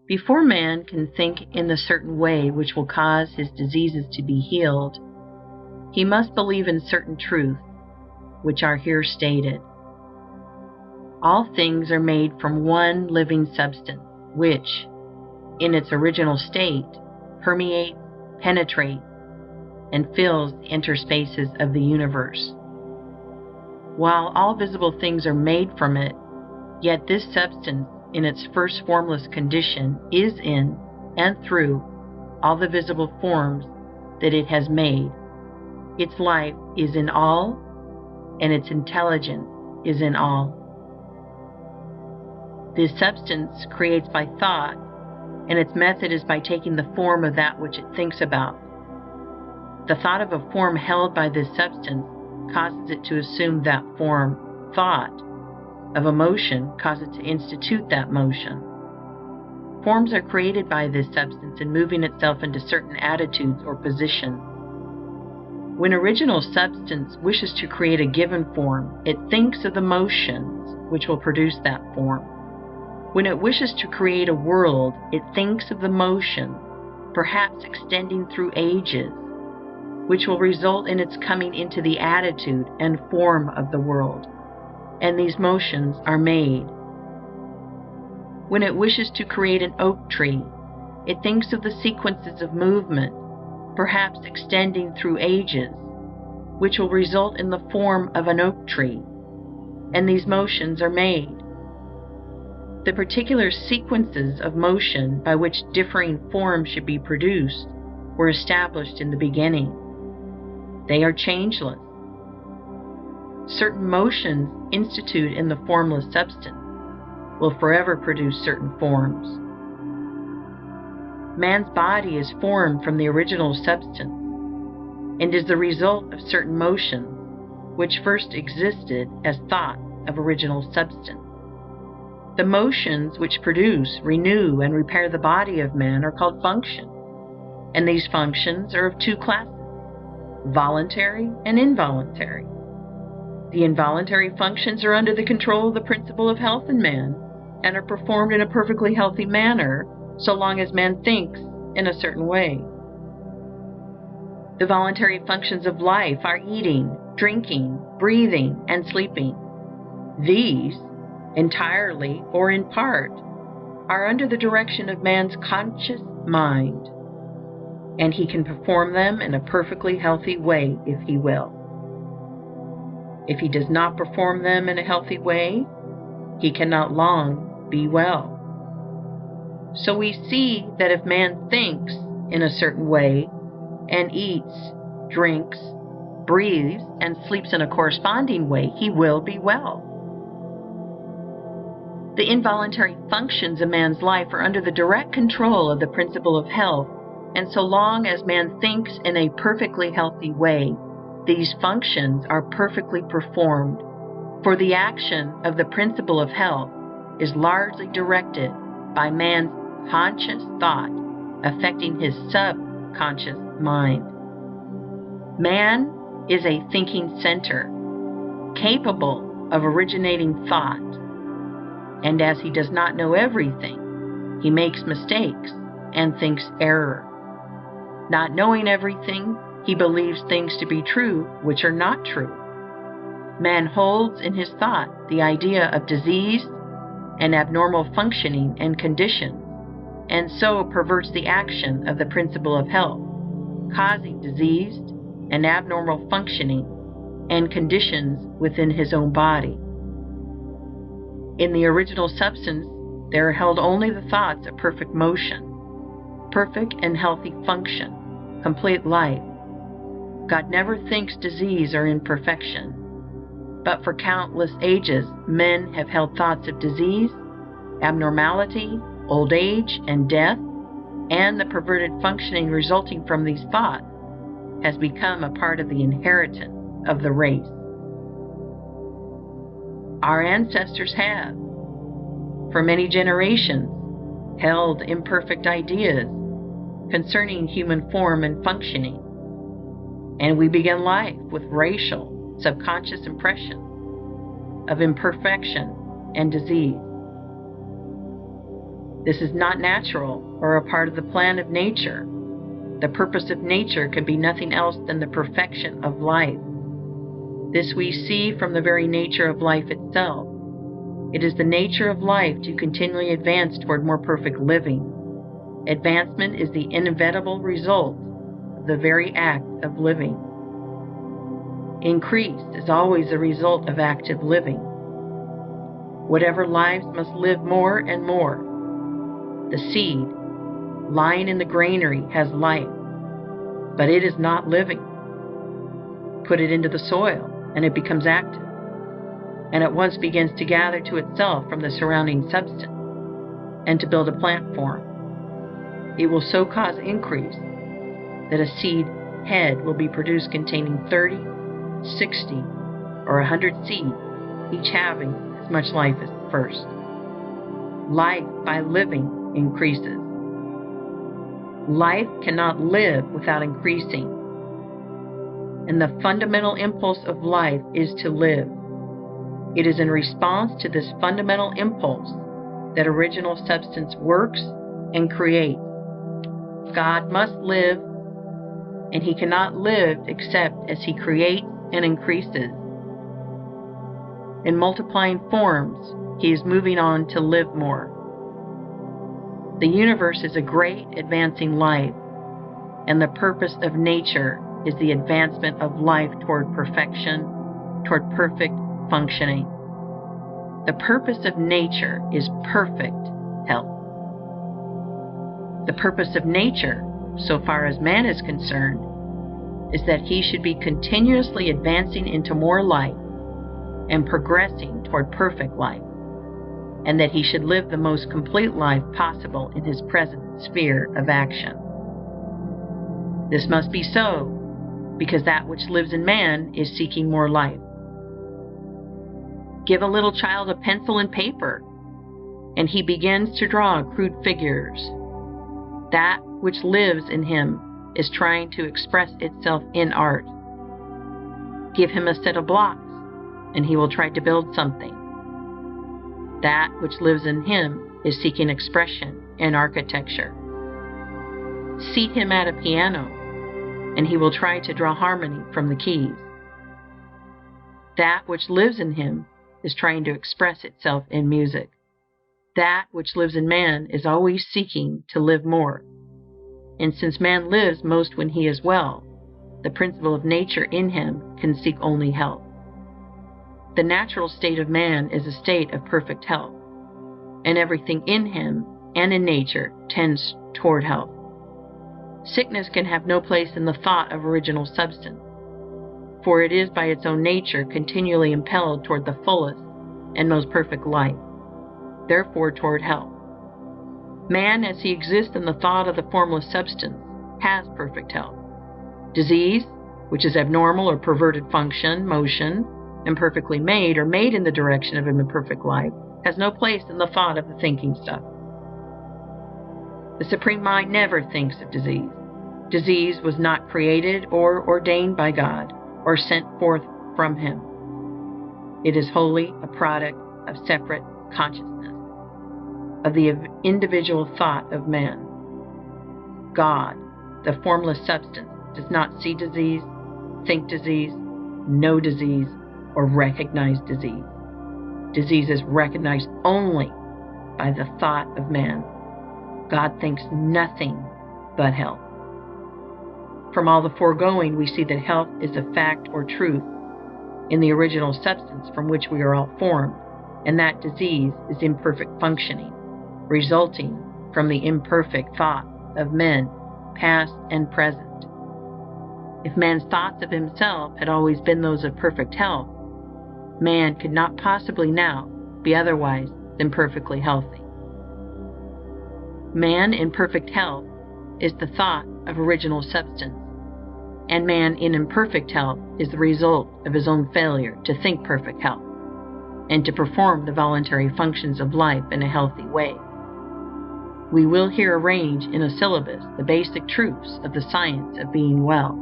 Before man can think in the certain way which will cause his diseases to be healed, he must believe in certain truths, which are here stated. All things are made from one living substance, which, in its original state, permeates, penetrates, and fills the interspaces of the universe. While all visible things are made from it, yet this substance, in its first formless condition, is in and through all the visible forms that it has made. Its life is in all, and its intelligence is in all. This substance creates by thought, and its method is by taking the form of that which it thinks about. The thought of a form held by this substance causes it to assume that form. Thought of a motion causes it to institute that motion. Forms are created by this substance in moving itself into certain attitudes or positions. When original substance wishes to create a given form, it thinks of the motions which will produce that form. When it wishes to create a world, it thinks of the motion, perhaps extending through ages, which will result in its coming into the attitude and form of the world, and these motions are made. When it wishes to create an oak tree, it thinks of the sequences of movement, perhaps extending through ages, which will result in the form of an oak tree, and these motions are made. The particular sequences of motion by which differing forms should be produced were established in the beginning. They are changeless. Certain motions instituted in the formless substance will forever produce certain forms. Man's body is formed from the original substance and is the result of certain motions which first existed as thought of original substance. The motions which produce, renew, and repair the body of man are called functions, and these functions are of two classes: voluntary and involuntary. The involuntary functions are under the control of the principle of health in man and are performed in a perfectly healthy manner so long as man thinks in a certain way. The voluntary functions of life are eating, drinking, breathing, and sleeping. These, entirely or in part, are under the direction of man's conscious mind, and he can perform them in a perfectly healthy way if he will. If he does not perform them in a healthy way, he cannot long be well. So we see that if man thinks in a certain way and eats, drinks, breathes, and sleeps in a corresponding way, he will be well. The involuntary functions of man's life are under the direct control of the principle of health, and so long as man thinks in a perfectly healthy way, these functions are perfectly performed, for the action of the principle of health is largely directed by man's conscious thought affecting his subconscious mind. Man is a thinking center, capable of originating thought, and as he does not know everything, he makes mistakes and thinks error. Not knowing everything, he believes things to be true which are not true. Man holds in his thought the idea of disease and abnormal functioning and conditions, and so perverts the action of the principle of health, causing diseased and abnormal functioning and conditions within his own body. In the original substance, there are held only the thoughts of perfect motion, perfect and healthy function, complete life. God never thinks disease or imperfection, but for countless ages men have held thoughts of disease, abnormality, old age, and death, and the perverted functioning resulting from these thoughts has become a part of the inheritance of the race. Our ancestors have, for many generations, held imperfect ideas concerning human form and functioning, and we begin life with racial, subconscious impressions of imperfection and disease. This is not natural or a part of the plan of nature. The purpose of nature can be nothing else than the perfection of life. This we see from the very nature of life itself. It is the nature of life to continually advance toward more perfect living. Advancement is the inevitable result of the very act of living. Increase is always a result of active living. Whatever lives must live more and more. The seed lying in the granary has life, but it is not living. Put it into the soil, and it becomes active, and at once begins to gather to itself from the surrounding substance, and to build a plant form. It will so cause increase that a seed head will be produced containing 30, 60, or 100 seeds, each having as much life as the first. Life by living increases. Life cannot live without increasing, and the fundamental impulse of life is to live. It is in response to this fundamental impulse that original substance works and creates. God must live, and He cannot live except as He creates and increases. In multiplying forms, He is moving on to live more. The universe is a great advancing life, and the purpose of nature is the advancement of life toward perfection, toward perfect functioning. The purpose of nature is perfect health. The purpose of nature, so far as man is concerned, is that he should be continuously advancing into more life and progressing toward perfect life, and that he should live the most complete life possible in his present sphere of action. This must be so, because that which lives in man is seeking more life. Give a little child a pencil and paper, and he begins to draw crude figures. That which lives in him is trying to express itself in art. Give him a set of blocks, and he will try to build something. That which lives in him is seeking expression in architecture. Seat him at a piano, and he will try to draw harmony from the keys. That which lives in him is trying to express itself in music. That which lives in man is always seeking to live more. And since man lives most when he is well, the principle of nature in him can seek only health. The natural state of man is a state of perfect health, and everything in him and in nature tends toward health. Sickness can have no place in the thought of original substance, for it is by its own nature continually impelled toward the fullest and most perfect life, therefore toward health. Man, as he exists in the thought of the formless substance, has perfect health. Disease, which is abnormal or perverted function, motion, imperfectly made or made in the direction of an imperfect life, has no place in the thought of the thinking stuff. The Supreme Mind never thinks of disease. Disease was not created or ordained by God or sent forth from Him. It is wholly a product of separate consciousness, of the individual thought of man. God, the formless substance, does not see disease, think disease, know disease, or recognize disease. Disease is recognized only by the thought of man. God thinks nothing but health. From all the foregoing, we see that health is a fact or truth in the original substance from which we are all formed, and that disease is imperfect functioning, resulting from the imperfect thought of men, past and present. If man's thoughts of himself had always been those of perfect health, man could not possibly now be otherwise than perfectly healthy. Man in perfect health is the thought of original substance, and man in imperfect health is the result of his own failure to think perfect health and to perform the voluntary functions of life in a healthy way. We will here arrange in a syllabus the basic truths of the science of being well.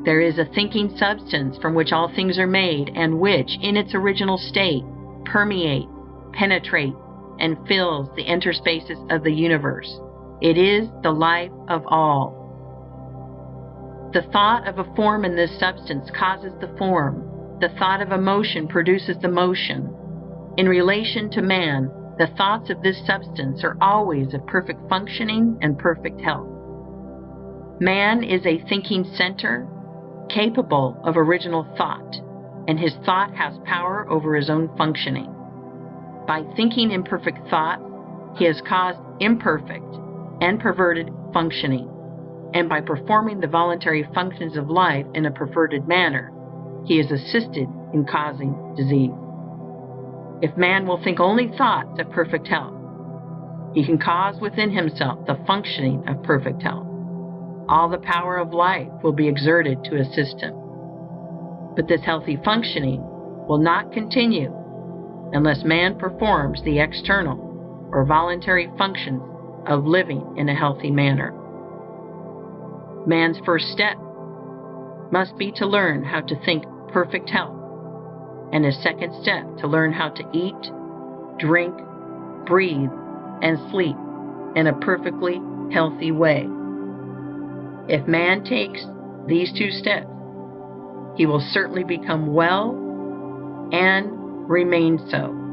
There is a thinking substance from which all things are made, and which, in its original state, permeates, penetrates, and fills the interspaces of the universe. It is the life of all. The thought of a form in this substance causes the form. The thought of a motion produces the motion. In relation to man, the thoughts of this substance are always of perfect functioning and perfect health. Man is a thinking center, capable of original thought, and his thought has power over his own functioning. By thinking imperfect thought, he has caused imperfect and perverted functioning, and by performing the voluntary functions of life in a perverted manner, he is assisted in causing disease. If man will think only thoughts of perfect health, he can cause within himself the functioning of perfect health. All the power of life will be exerted to assist him. But this healthy functioning will not continue unless man performs the external or voluntary functions of living in a healthy manner. Man's first step must be to learn how to think perfect health, and his second step to learn how to eat, drink, breathe, and sleep in a perfectly healthy way. If man takes these two steps, he will certainly become well and remain so.